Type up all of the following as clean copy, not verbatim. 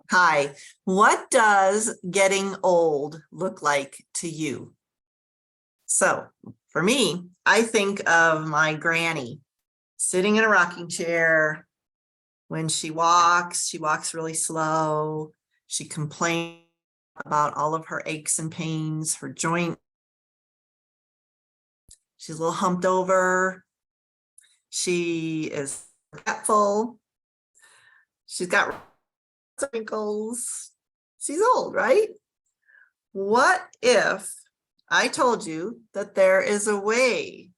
Hi, what does getting old look like to you? So for me, I think of my granny sitting in a rocking chair. When she walks really slow. She complains about all of her aches and pains, her joint. She's a little humped over. She is forgetful. She's got wrinkles. She's old, right? What if I told you that there is a way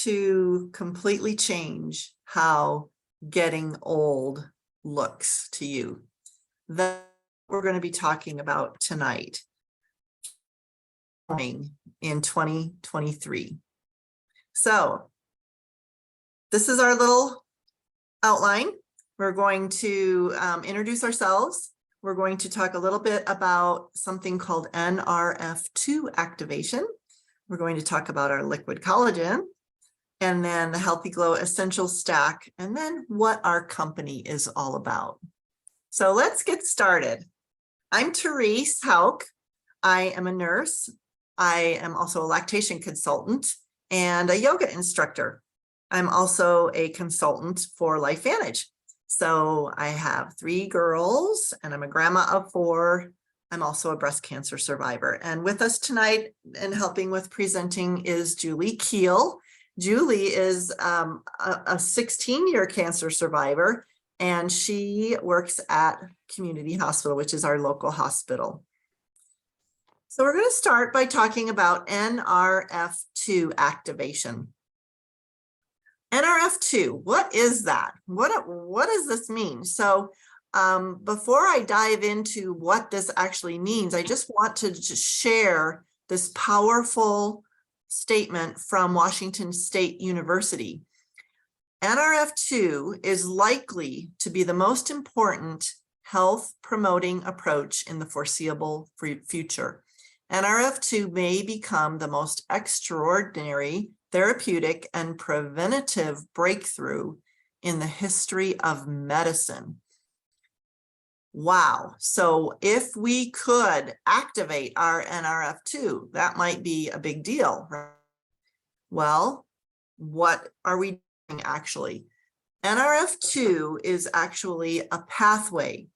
to completely change how getting old looks to you? That we're going to be talking about tonight in 2023. So this is our little outline. We're going to introduce ourselves. We're going to talk a little bit about something called NRF2 activation. We're going to talk about our liquid collagen, and then the Healthy Glow Essential Stack, and then what our company is all about. So let's get started. I'm Therese Hauk. I am a nurse. I am also a lactation consultant and a yoga instructor. I'm also a consultant for LifeVantage. So I have 3 girls and I'm a grandma of 4. I'm also a breast cancer survivor. And with us tonight and helping with presenting is Julie Keel. Julie is a 16-year cancer survivor, and she works at Community Hospital, which is our local hospital. So we're going to start by talking about NRF2 activation. NRF2, what is that? What does this mean? So before I dive into what this actually means, I just want to just share this powerful statement from Washington State University. NRF2 is likely to be the most important health promoting approach in the foreseeable future. NRF2 may become the most extraordinary therapeutic and preventative breakthrough in the history of medicine. Wow. So if we could activate our NRF2, that might be a big deal, right? Well, what are we doing actually? NRF2 is actually a pathway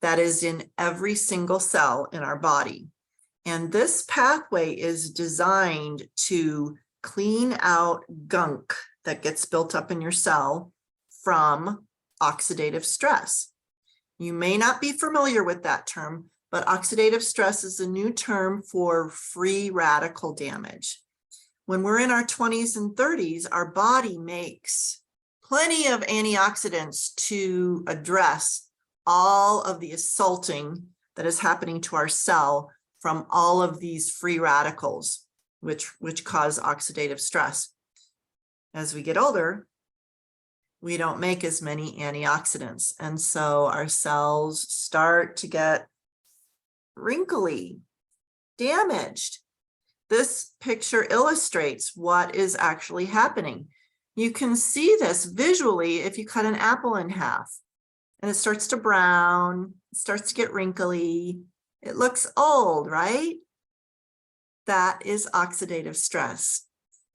that is in every single cell in our body. And this pathway is designed to clean out gunk that gets built up in your cell from oxidative stress. You may not be familiar with that term, but oxidative stress is a new term for free radical damage. When we're in our 20s and 30s, our body makes plenty of antioxidants to address all of the assaulting that is happening to our cell from all of these free radicals, which cause oxidative stress. As we get older, we don't make as many antioxidants. And so our cells start to get wrinkly, damaged. This picture illustrates what is actually happening. You can see this visually if you cut an apple in half and it starts to brown, it starts to get wrinkly. It looks old, right? That is oxidative stress.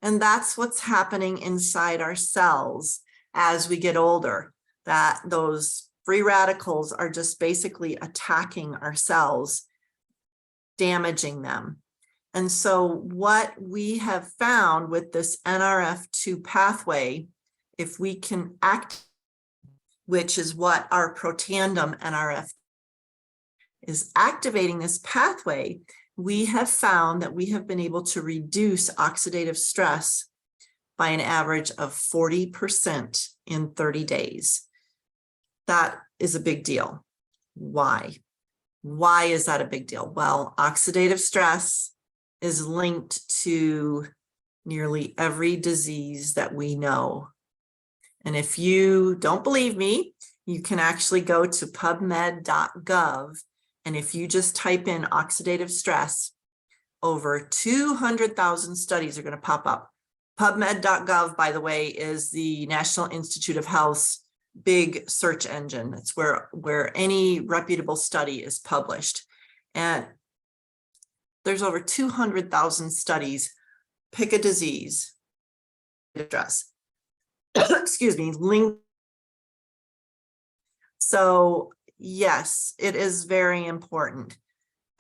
And that's what's happening inside our cells as we get older, that those free radicals are just basically attacking our cells, damaging them. And so what we have found with this NRF2 pathway, if we can act, which is what our protandem NRF is activating this pathway, we have found that we have been able to reduce oxidative stress by an average of 40% in 30 days. That is a big deal. Why? Why is that a big deal? Well, oxidative stress is linked to nearly every disease that we know. And if you don't believe me, you can actually go to pubmed.gov. And if you just type in oxidative stress, over 200,000 studies are going to pop up. PubMed.gov, by the way, is the National Institute of Health's big search engine. It's where any reputable study is published. And there's over 200,000 studies. Pick a disease, stress, excuse me, so yes, it is very important.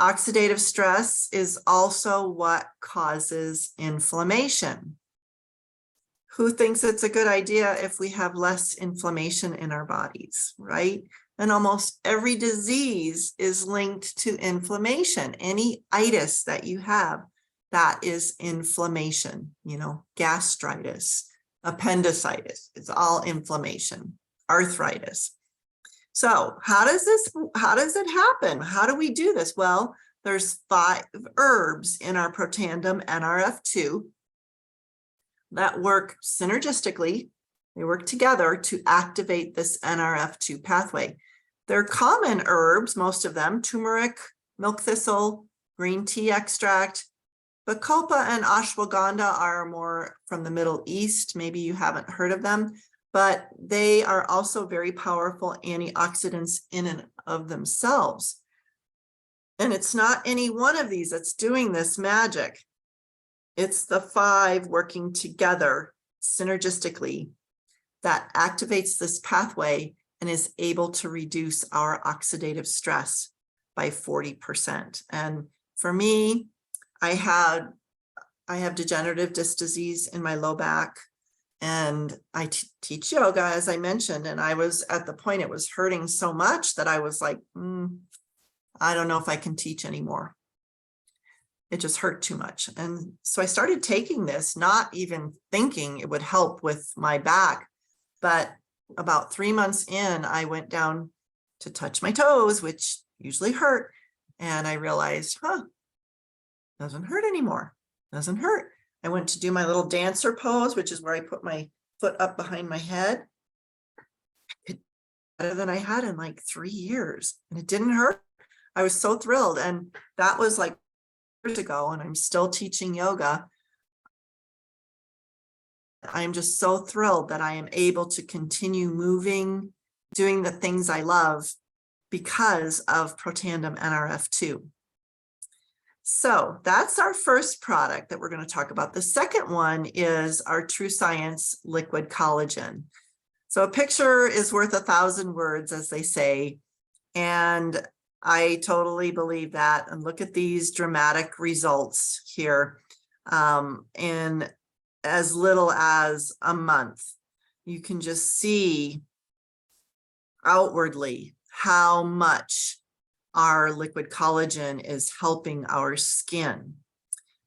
Oxidative stress is also what causes inflammation. Who thinks it's a good idea if we have less inflammation in our bodies, right? And almost every disease is linked to inflammation. Any itis that you have, that is inflammation, gastritis, appendicitis, it's all inflammation, arthritis. So how does it happen? How do we do this? Well, there's 5 herbs in our Protandim NRF2 that work synergistically. They work together to activate this NRF2 pathway. They're common herbs, most of them: turmeric, milk thistle, green tea extract. Bacopa and ashwagandha are more from the Middle East. Maybe you haven't heard of them, but they are also very powerful antioxidants in and of themselves. And it's not any one of these that's doing this magic. It's the 5 working together synergistically that activates this pathway and is able to reduce our oxidative stress by 40%. And for me, I have degenerative disc disease in my low back, and I teach yoga, as I mentioned, and I was at the point it was hurting so much that I was like, I don't know if I can teach anymore. It just hurt too much. And so I started taking this, not even thinking it would help with my back. But about 3 months in, I went down to touch my toes, which usually hurt. And I realized, doesn't hurt anymore. Doesn't hurt. I went to do my little dancer pose, which is where I put my foot up behind my head. It's better than I had in like 3 years. And it didn't hurt. I was so thrilled. And that was like years ago, and I'm still teaching yoga. I'm just so thrilled that I am able to continue moving, doing the things I love because of Protandim NRF2. So that's our first product that we're going to talk about. The second one is our Truescience liquid collagen. So a picture is worth 1,000 words, as they say. And I totally believe that. And look at these dramatic results here. In as little as a month, you can just see outwardly how much our liquid collagen is helping our skin.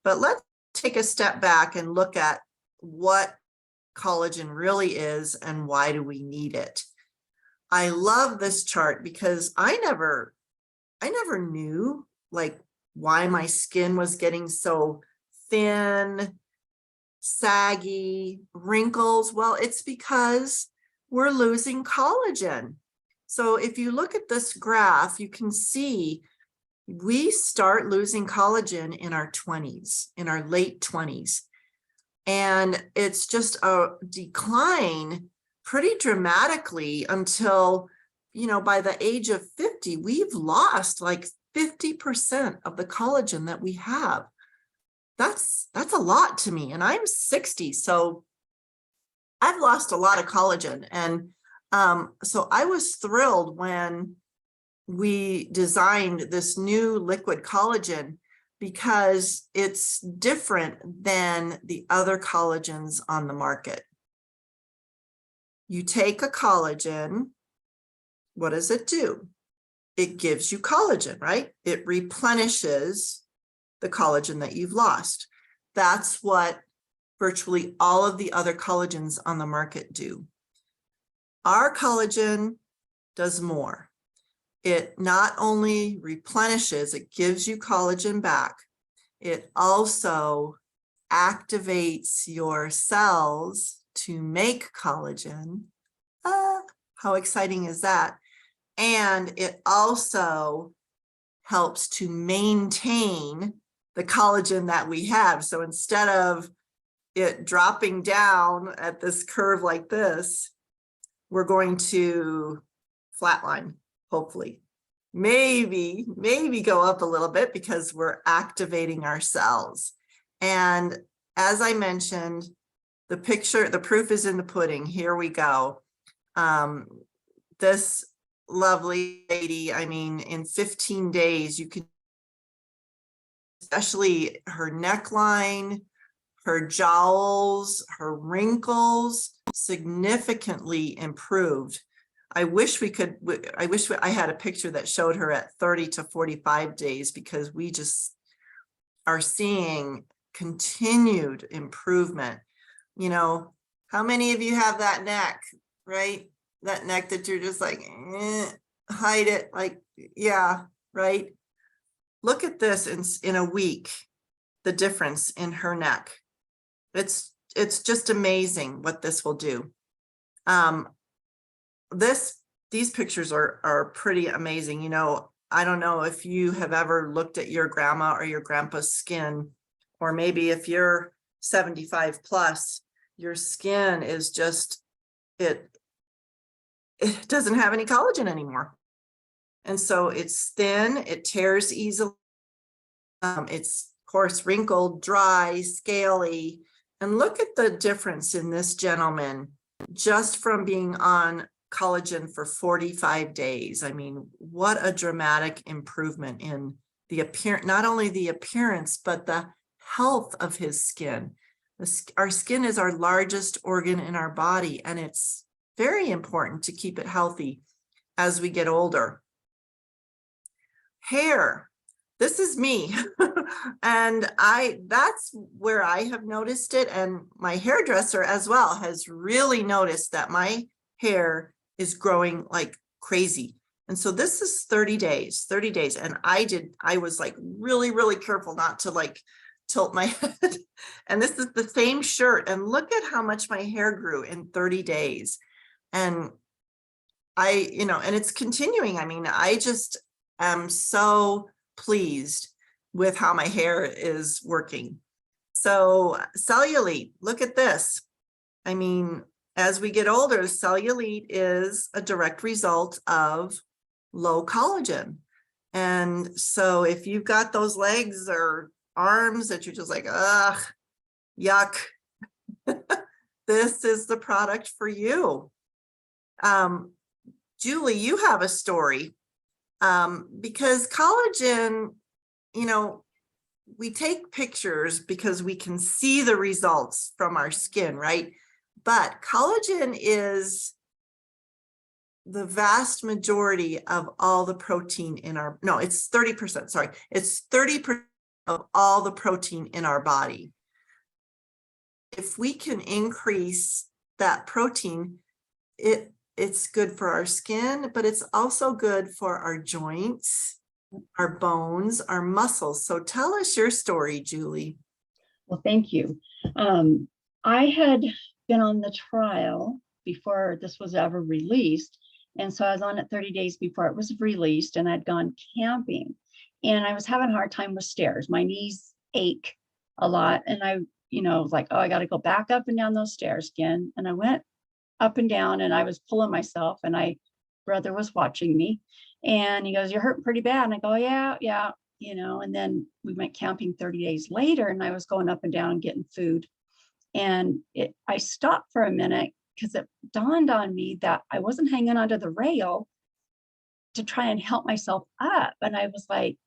But let's take a step back and look at what collagen really is and why do we need it. I love this chart because I never knew like why my skin was getting so thin, saggy, wrinkles. Well, it's because we're losing collagen. So if you look at this graph, you can see we start losing collagen in our 20s, in our late 20s. And it's just a decline pretty dramatically until, by the age of 50, we've lost like 50% of the collagen that we have. That's a lot to me. And I'm 60, so I've lost a lot of collagen. And so I was thrilled when we designed this new liquid collagen because it's different than the other collagens on the market. You take a collagen, what does it do? It gives you collagen, right? It replenishes the collagen that you've lost. That's what virtually all of the other collagens on the market do. Our collagen does more. It not only replenishes, it gives you collagen back. It also activates your cells to make collagen. How exciting is that? And it also helps to maintain the collagen that we have. So instead of it dropping down at this curve like this, we're going to flatline, hopefully. Maybe go up a little bit because we're activating our cells. And as I mentioned, the proof is in the pudding. Here we go. This lovely lady, I mean, in 15 days, you can, especially her neckline, her jowls, her wrinkles significantly improved. I wish I had a picture that showed her at 30 to 45 days, because we just are seeing continued improvement. You know, how many of you have that neck, right? That neck that you're just like, hide it, like, yeah, right? Look at this in a week, the difference in her neck. It's just amazing what this will do. These pictures are pretty amazing. You know, I don't know if you have ever looked at your grandma or your grandpa's skin, or maybe if you're 75 plus, your skin is just, it doesn't have any collagen anymore. And so it's thin, it tears easily. It's of course wrinkled, dry, scaly. And look at the difference in this gentleman just from being on collagen for 45 days. I mean, what a dramatic improvement in the appearance, not only the appearance, but the health of his skin. Our skin is our largest organ in our body, and it's very important to keep it healthy as we get older. Hair. This is me. And that's where I have noticed it. And my hairdresser as well has really noticed that my hair is growing like crazy. And so this is 30 days. And I was like really careful not to like tilt my head. And this is the same shirt. And look at how much my hair grew in 30 days. And and it's continuing. I mean, I just am so pleased with how my hair is working. So cellulite, look at this. I mean, as we get older, cellulite is a direct result of low collagen. And so if you've got those legs or arms that you're just like, ugh, yuck, this is the product for you. Julie, you have a story, because collagen, we take pictures because we can see the results from our skin, right? But collagen is the vast majority of all the protein in our, no, it's 30%, sorry. It's 30% of all the protein in our body. If we can increase that protein, it's good for our skin, but it's also good for our joints, our bones, our muscles. So tell us your story, Julie. Well, thank you. I had been on the trial before this was ever released. And so I was on it 30 days before it was released, and I'd gone camping, and I was having a hard time with stairs. My knees ache a lot. And I, was like, oh, I got to go back up and down those stairs again. And I went up and down, and I was pulling myself, and brother was watching me, and he goes, you're hurting pretty bad. And I go, yeah. And then we went camping 30 days later, and I was going up and down and getting food. And I stopped for a minute because it dawned on me that I wasn't hanging onto the rail to try and help myself up. And I was like,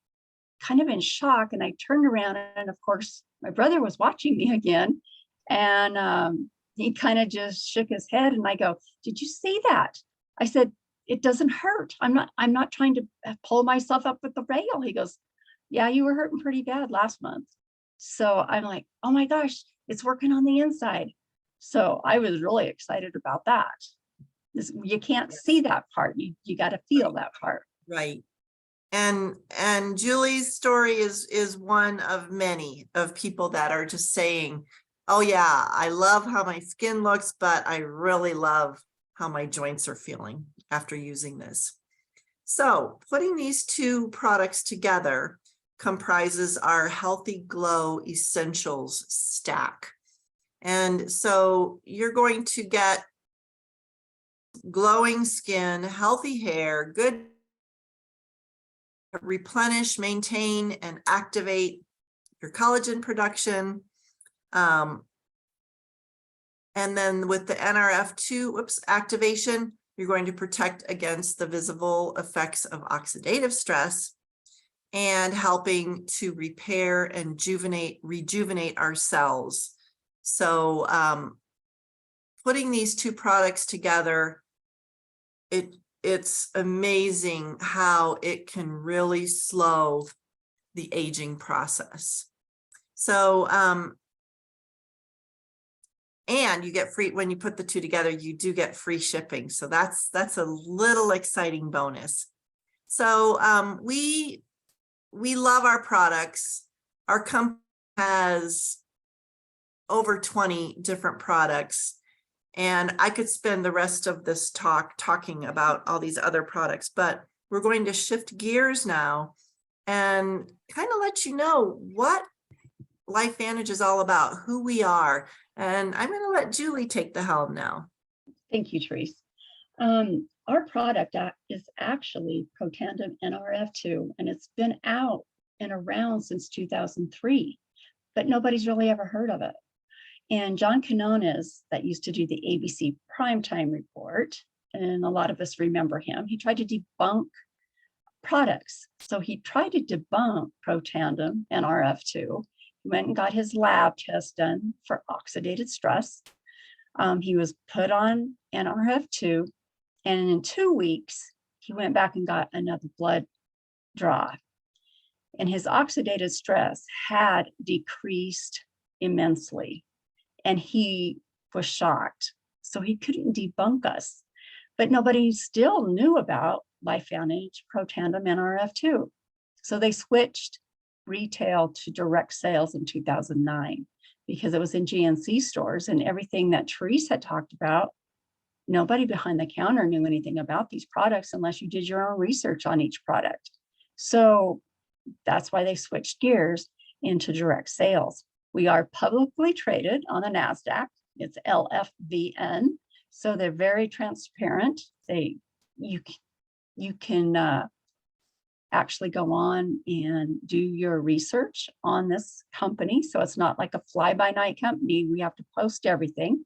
kind of in shock. And I turned around, and of course, my brother was watching me again. And he kind of just shook his head, and I go, did you see that? I said, it doesn't hurt. I'm not trying to pull myself up with the rail. He goes, yeah, you were hurting pretty bad last month. So I'm like, oh my gosh, it's working on the inside. So I was really excited about that. You can't see that part. You got to feel that part. Right. And Julie's story is one of many of people that are just saying, oh yeah, I love how my skin looks, but I really love how my joints are feeling after using this. So putting these two products together comprises our Healthy Glow Essentials stack. And so you're going to get glowing skin, healthy hair, good replenish, maintain, and activate your collagen production. And then with the NRF2 activation, you're going to protect against the visible effects of oxidative stress and helping to repair and rejuvenate our cells. So putting these two products together, it's amazing how it can really slow the aging process. So, and you get free, when you put the two together, you do get free shipping. So that's a little exciting bonus. So we love our products. Our company has over 20 different products. And I could spend the rest of this talk talking about all these other products, but we're going to shift gears now and kind of let you know what LifeVantage is all about, who we are. And I'm going to let Julie take the helm now. Thank you, Therese. Our product is actually Protandim NRF2, and it's been out and around since 2003, but nobody's really ever heard of it. And John Quinones, that used to do the ABC Primetime Report, and a lot of us remember him, he tried to debunk products. So he tried to debunk Protandim NRF2. He went and got his lab test done for oxidative stress. He was put on NRF2, and in 2 weeks, he went back and got another blood draw. And his oxidative stress had decreased immensely. And he was shocked. So he couldn't debunk us. But nobody still knew about LifeVantage Protandim NRF2. So they switched retail to direct sales in 2009 because it was in GNC stores, and everything that Therese had talked about, nobody behind the counter knew anything about these products unless you did your own research on each product. So that's why they switched gears into direct sales. We are publicly traded on the NASDAQ. It's LFVN. So they're very transparent. You can actually go on and do your research on this company. So it's not like a fly-by-night company. We have to post everything.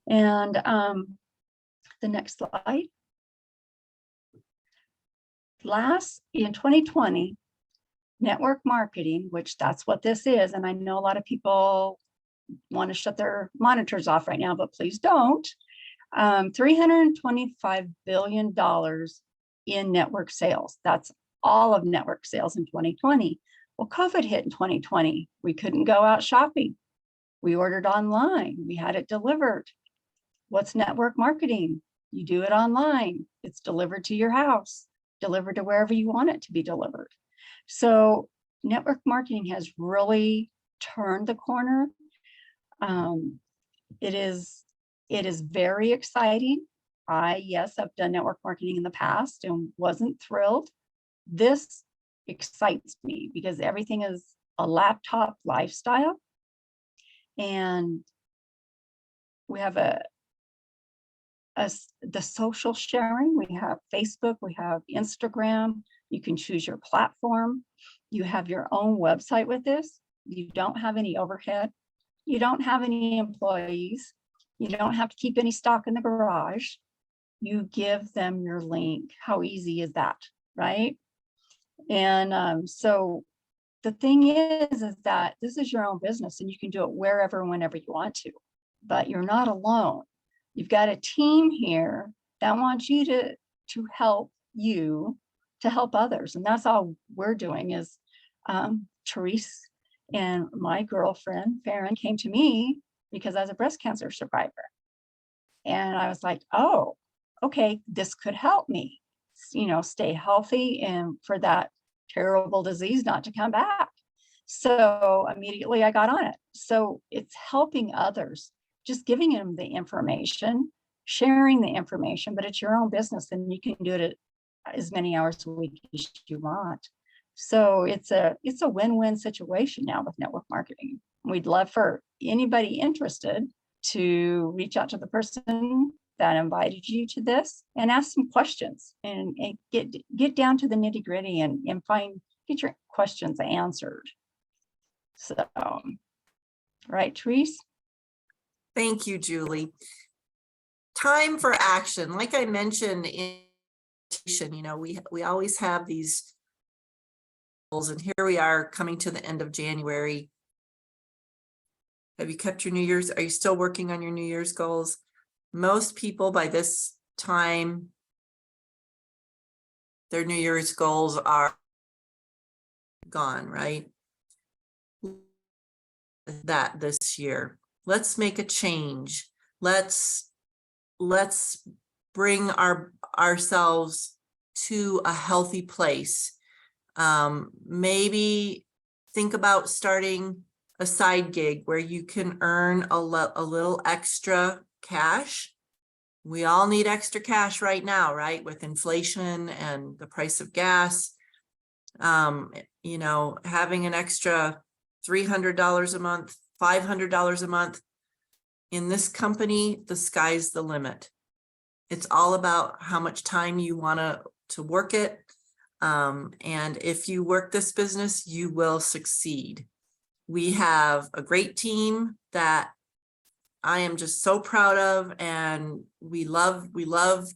And the next slide. In 2020, network marketing, which that's what this is. And I know a lot of people want to shut their monitors off right now, but please don't. $325 billion in network sales. That's all of network sales in 2020. Well, COVID hit in 2020. We couldn't go out shopping. We ordered online. We had it delivered. What's network marketing? You do it online. It's delivered to your house, delivered to wherever you want it to be delivered. So network marketing has really turned the corner. It is very exciting. Yes, I've done network marketing in the past and wasn't thrilled. This excites me because everything is a laptop lifestyle. And we have the social sharing. We have Facebook, we have Instagram. You can choose your platform. You have your own website with this. You don't have any overhead. You don't have any employees. You don't have to keep any stock in the garage. You give them your link. How easy is that, right? And so the thing is that this is your own business and you can do it wherever, whenever you want to, but you're not alone. You've got a team here that wants you to help you to help others. And that's all we're doing is Therese and my girlfriend, Farron, came to me because I was a breast cancer survivor. And I was like, oh, okay, this could help me, stay healthy and for that terrible disease not to come back. So immediately I got on it. So it's helping others, just giving them the information, sharing the information, but it's your own business and you can do it as many hours a week as you want. So it's a win-win situation now with network marketing. We'd love for anybody interested to reach out to the person that invited you to this and ask some questions and get down to the nitty gritty and get your questions answered. So, right, Therese? Thank you, Julie. Time for action. Like I mentioned we always have these goals, and here we are coming to the end of January. Have you kept your New Year's? Are you still working on your New Year's goals? Most people by this time, their New Year's goals are gone, right? That this year, let's make a change. Let's bring ourselves to a healthy place. Maybe think about starting a side gig where you can earn a little extra cash. We all need extra cash right now, right? With inflation and the price of gas. Having an extra $300 a month, $500 a month. In this company, the sky's the limit. It's all about how much time you want to work it. And if you work this business, you will succeed. We have a great team that I am just so proud of, and we love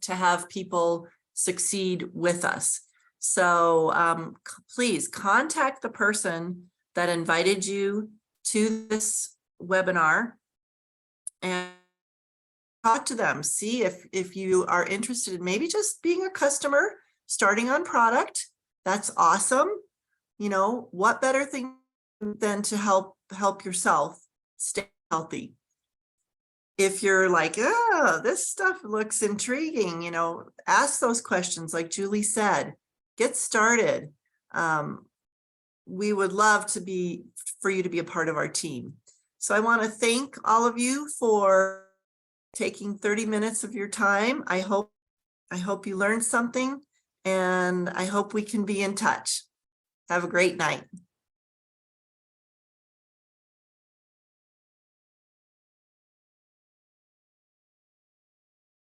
to have people succeed with us. So please contact the person that invited you to this webinar and talk to them. See if you are interested in maybe just being a customer, starting on product. That's awesome. What better thing than to help yourself stay healthy? If you're like, oh, this stuff looks intriguing, ask those questions like Julie said. Get started. We would love for you to be a part of our team. So I want to thank all of you for taking 30 minutes of your time. I hope you learned something, and I hope we can be in touch. Have a great night.